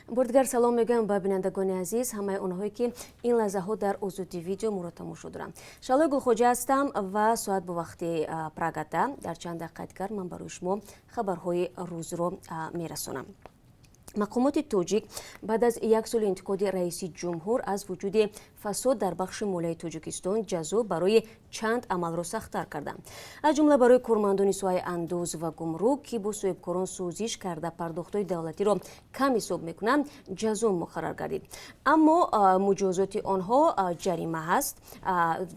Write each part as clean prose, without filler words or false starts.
Бордгар салом мегӯям ба бинандагони азиз, ҳамаи онҳое ки ин лаҳзаҳо дар озодӣ видео муро тамошо доранд. Шалои Гулхоҷа ҳастам ва соат бо вақти Прагата. Дар чанд дақиқа дигар ман барои шумо хабарҳои рӯзро мерасонам. мақомоти тоҷик баъд аз як соли интиқоди раиси ҷумҳур аз вуҷуди фасод дар бахши молияи Тоҷикистон ҷазо барои чанд амалро сахттар карданд. аз ҷумла барои кормандони соҳаи андоз ва гумрук ки бо соҳибкорон сӯзиш карда пардохтҳои давлатиро кам ҳисоб мекунанд, ҷазо муқаррар гардид. аммо муҷозоти онҳо ҷарима ҳаст,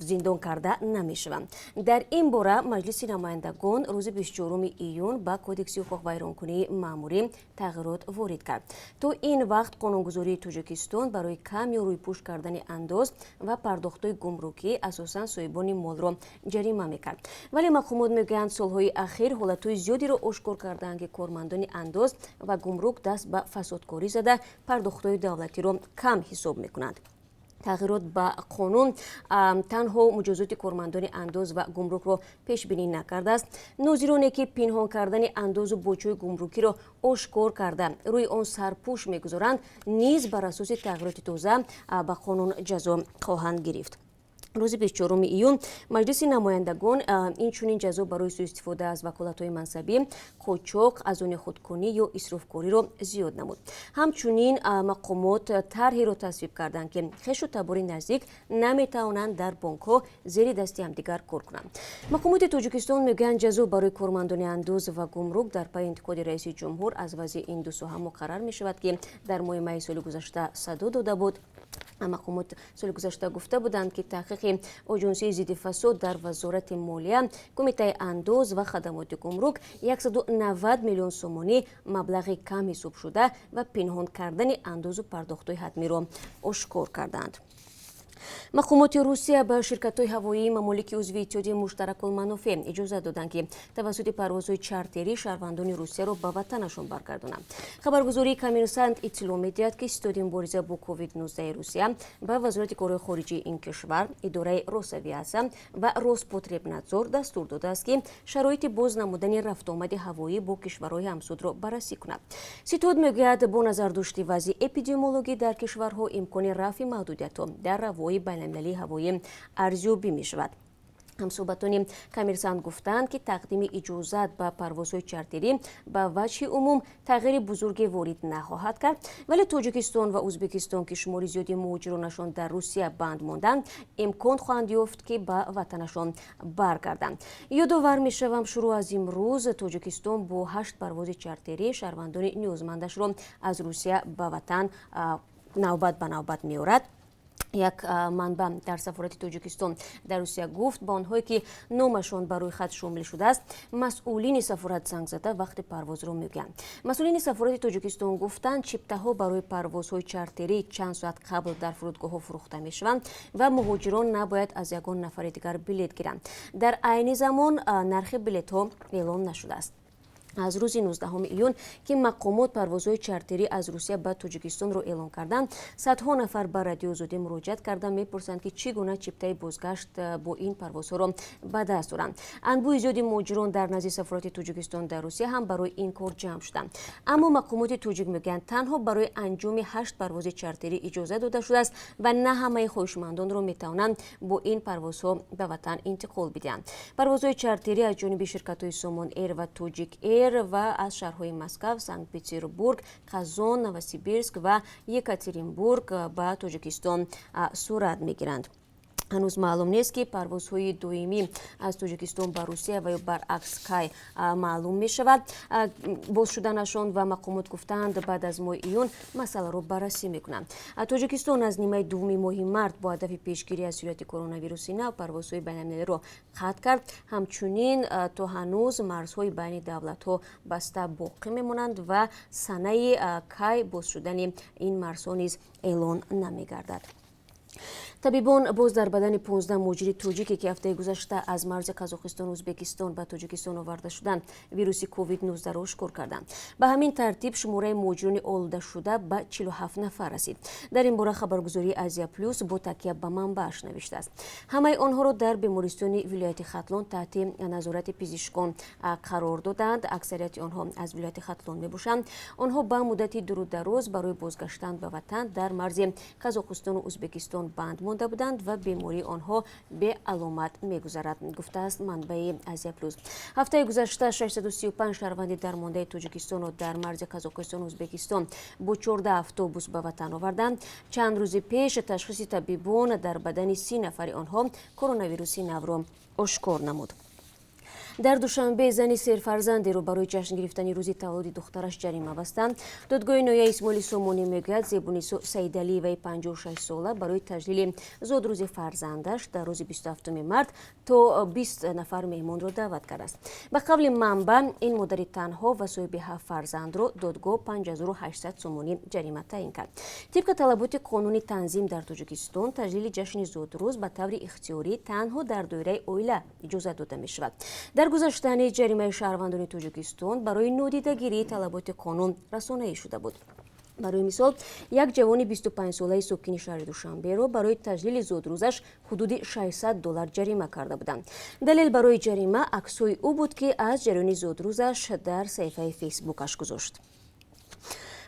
зиндон карда намешаванд. дар ин бора маҷлиси намояндагон рӯзи 24 июн ба кодекси ҳуқуқ вайронкунии маъмурӣ тағйирот ворид кард. то ин вақт қонунгузории Тоҷикистон барои кам ё рӯйпӯш кардани андоз ва пардохтҳои гумрукӣ асосан соҳибони молро ҷарима мекард. вале мақомот мегӯянд солҳои ахир ҳолатҳои зиёдеро ошкор карданд ки кормандони андоз ва гумрук даст ба фасодкорӣ зада пардохтҳои давлатиро кам ҳисоб мекунанд. тағйирот ба қонун танҳо муҷозоти кормандони андоз ва гумрукро пешбинӣ накардааст. нозироне ки пинҳон кардани андозу бочаи гумрукиро ошкор карда рӯи он сарпӯш мегузоранд, низ бар асоси тағйироти тоза ба қонун ҷазо хоҳанд гирифт. рӯзи 24 июн маҷлиси намояндагон инчунин ҷазо барои сӯистифода аз ваколатҳои мансабӣ, қочоқ, аз они худкунӣ ё исрофкориро зиёд намуд. ҳамчунин мақомот тарҳеро тасвиб карданд ки хешу табори наздик наметавонанд дар бонкҳо зери дасти ҳамдигар кор кунанд. мақомоти Тоҷикистон мегӯянд ҷазо барои кормандони андоз ва гумрук дар пайи интиқоди раиси ҷумҳур аз вазъи ин ду соҳа муқаррар мешавад ки дар моҳи майи соли гузашта садо дода буд. мақомот соли гузашта гуфта буданд ки таҳқиқи оҷонсии зидди фасод дар вазорати молия, кумитаи андоз ва хадамоти гумрук 190 миллион сомонӣ маблағи кам ҳисоб шуда ва пинҳон кардани андозу пардохтҳои ҳатмиро ошкор карданд. мақомоти Русия ба ширкатҳои ҳавоии мамолики узви иттиҳоди муштаракулманофеъ иҷозат доданд ки тавассути парвозҳои чартерӣ шаҳрвандони Русияро ба ватанашон баргардонанд. хабаргузории Коммерсант иттилоъ медиҳад ки Истодии мубориза бо COVID-19 Русия ба вазорати корҳои хориҷии ин кишвар, идораи Росавиатсия ва Роспотребнадзор дастур додааст ки шароити боз намудани рафтуомади ҳавоӣ бо кишварҳои ҳамсудро баррасӣ кунад. ситод мегӯяд бо назардошти вазъи эпидемиологӣ дар кишварҳо имкони рафъи маҳдудиятҳо дар равои байналмилалии ҳавоӣ арзёбӣ мешавад. ҳамсӯҳбатони Коммерсант гуфтанд ки тақдими иҷозат ба парвозҳои чартерӣ ба ваҷҳи умум тағйири бузурге ворид нахоҳад кард, вале Тоҷикистон ва Ӯзбекистон ки шумори зиёди муҳоҷиронашон дар Русия банд монданд, имкон хоҳанд ёфт ки ба ватанашон баргарданд. ёдовар мешавам шурӯъ аз имрӯз Тоҷикистон бо 8 парвози чартерӣ шаҳрвандони ниёзмандашро аз Русия ба ватан навбат ба навбат меорад. як манба дар сафорати Тоҷикистон дар Русия гуфт ба онҳое ки номашон ба рӯйхат шомил шудааст, масъулини сафорат занг зада вақти парвозро мегӯянд. масъулини сафорати Тоҷикистон гуфтанд чиптаҳо барои парвозҳои чартерӣ чанд соат қабл дар фурудгоҳҳо фурӯхта мешаванд ва муҳоҷирон набояд аз ягон нафари дигар билет гиранд. дар айни замон нархи билетҳо эълон нашудааст. аз рӯзи 19 июн ки мақомот парвозҳои чартерӣ аз Русия ба Тоҷикистонро эълон карданд, садҳо нафар ба Радиои Озодӣ муроҷиат карда мепурсанд ки чӣ гуна чиптаи бозгашт бо ин парвозҳоро ба даст оранд. анбӯи зиёди муҳоҷирон дар назди сафорати Тоҷикистон дар Русия ҳам барои ин кор ҷамъ шуданд. аммо мақомоти тоҷик мегӯянд танҳо барои анҷоми 8 парвози чартерӣ иҷозат дода шудааст ва на ҳамаи хоҳишмандонро метавонанд бо ин парвозҳо ба ватан интиқол бидиҳанд. парвозҳои чартерӣ аз ҷониби ширкатҳои Сомон Эйр ва Тоҷик Эйр ва аз шаҳрҳои Москав, Санкт-Петербург, Қазон, Новосибирск ва Екатеринбург ба Тоҷикистон сурат мегиранд. ҳанӯз маълум нест ки парвозҳои доимӣ аз Тоҷикистон ба Русия ва ё баръакс кай маълум мешавад. боз шуданашон ва мақомот гуфтанд баъд аз моҳи июн масъаларо баррасӣ мекунанд. Тоҷикистон аз нимаи дуввуми моҳи март бо ҳадафи пешгирӣ аз суръати коронавируси нав парвозҳои байналмилалиро қатъ кард. ҳамчунин то ҳанӯз марзҳои байни давлатҳо баста боқӣ мемонанд ва санаи кай боз шудани ин марзҳо низ эълон намегардад. табибон боз дар бадани 15 муҳоҷири тоҷике ки ҳафтаи гузашта аз марзи Қазоқистон, Ӯзбекистон ба Тоҷикистон оварда шуданд, вируси COVID-19 ошкор карданд. Ба ҳамин тартиб шумораи муҳоҷирони олудашуда ба 47 нафар расид. Дар ин бора хабаргузории Азия Плюс бо такя ба манбааш навиштааст. Ҳамаи онҳоро дар бемористони вилояти Хатлон таҳти назорати пизишкон қарор доданд. Аксарияти онҳо аз вилояти Хатлон мебошанд. Онҳо ба муддати дуру дароз барои бозгаштан ба ватан дар марзи Қазоқистону Ӯзбекистон банд монда буданд ва бемории онҳо беаломат мегузарад, гуфтааст манбаи Азия Плюс. Ҳафтаи гузашта 635 шаҳрванди дармондаи Тоҷикистону дар марзи Қазоқистону Ӯзбекистон бо 14 автобус ба ватан оварданд. Чанд рӯзи пеш ташхиси табибон дар бадани 30 нафари онҳо коронавируси навро ошкор намуд. дар душанбе зани серфарзандеро барои ҷашн гирифтани рӯзи таваллуди духтараш ҷарима бастанд. Додгоҳи ноҳияи Исмоили Сомонӣ мегӯяд Зебунисо Саидалиеваи 56 сола барои таҷлили зодрӯзи фарзандаш дар рӯзи 27 март то 20 нафар меҳмонро даъват кардааст. Ба қавли манба, ин модари танҳо ва соҳиби 7 фарзандро додгоҳ 5800 сомонӣ ҷарима таъин кард. Тибқи талаботи қонуни танзим дар Тоҷикистон, таҷлили ҷашни зодрӯз ба таври ихтиёрӣ танҳо дар доираи оила иҷозат дода мешавад. дар гузаштани ҷаримаи шаҳрвандони Тоҷикистон барои нодидагирии талаботи қонун расонаӣ шуда буд. барои мисол, як ҷавони 25-солаи сокини шаҳри Душанберо барои таҷлили зодрӯзаш ҳудуди $600 ҷарима карда буданд. Далел барои ҷарима аксҳои ӯ буд, ки аз ҷараёни зодрӯзаш дар саҳифаи фейсбукаш гузошт.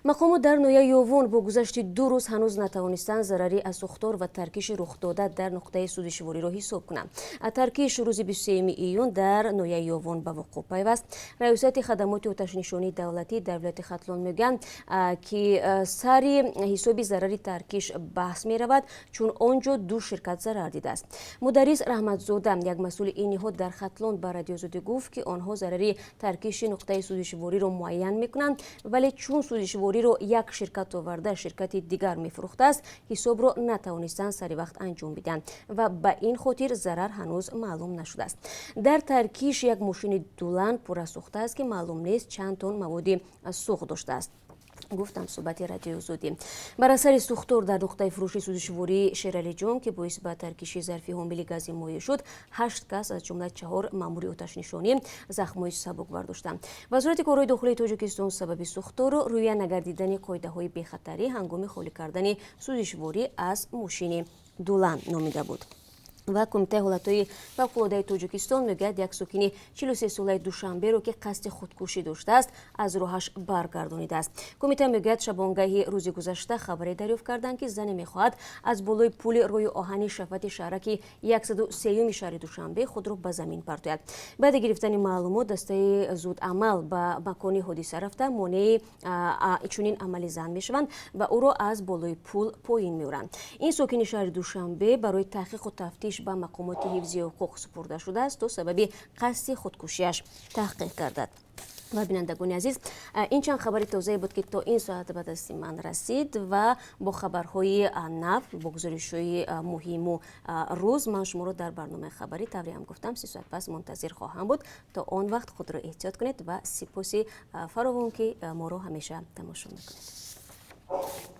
мақомот дар ноҳияи Ёвон бо гузашти 2 рӯз ҳанӯз натавонистанд зарари аз сӯхтор ва таркиши рухдода дар нуқтаи сӯзишвориро ҳисоб кунанд. Таркиш рӯзи 23 июн дар ноҳияи Ёвон ба вуқӯъ пайваст. раёсати хадамоти оташнишонии давлатӣ дар вилояти Хатлон мегӯянд, ки сари ҳисоби зарари таркиш баҳс меравад, чун он ҷо 2 ширкат зарар дидааст. Мударрис Раҳматзода, як масъули ин ниҳод дар Хатлон ба радиозодӣ гуфт, ки онҳо зарари таркиши нуқтаи сӯзишвориро муайян мекунанд, вале чун сӯзишвориро як ширкат оварда ширкати дигар мефурӯхтааст, ҳисобро натавонистанд сари вақт анҷом бидиҳанд ва ба ин хотир зарар ҳанӯз маълум нашудааст. дар таркиш як мошини дулан пурра сӯхтааст, ки маълум нест чанд тон маводи сӯхт доштааст. гуфтам суҳбати радиозодӣ. бар асари сӯхтор дар нуқтаи фурӯши сӯзишвории Шералиҷон, ки боис ба таркиши зарфи ҳомили гази моеъ шуд, 8 кас аз ҷумла 4 маъмури оташнишонӣ захмҳои сабукбар доштанд. вазорати корҳои дохилии Тоҷикистон сабаби сӯхторро рӯя нагардидани қоидаҳои бехатарӣ ҳангоми холӣ кардани сӯзишворӣ аз мошини дулан номида буд. ва кумитаи ҳолатҳои фавқулоддаи Тоҷикистон мегӯяд як сокини 43-солаи Душанберо, ки қасди худкушӣ доштааст, аз роҳаш баргардонидааст. кумита мегӯяд шабонгаҳи рӯзи гузашта хабаре дарёфт карданд, ки зане мехоҳад аз болои пули рӯи оҳани шафати шаҳраки 103-юми шаҳри Душанбе худро ба замин партояд. баъди гирифтани маълумот, дастаи зудамал ба макони ҳодиса рафта монеи чунин амали зан мешаванд ва ӯро аз болои пул поин меоранд. ин сокини шаҳри Душанбе барои таҳқиқу тафтиш ба мақомоти ҳифзи ҳуқуқ супурда шудааст, то сабаби қасди худкушиаш таҳқиқ гардад. ва бинандагони азиз, ин чанд хабари тозае буд, ки то ин соат ба дасти ман расид ва бо хабарҳои нав, бо гузоришҳои муҳиму рӯз ман шуморо дар барномаи хабарӣ тавре ҳам гуфтам 30 соат пас мунтазир хоҳам буд. то он вақт худро эҳтиёт кунед ва сипоси фаровон, ки моро ҳамеша тамошо мекунед.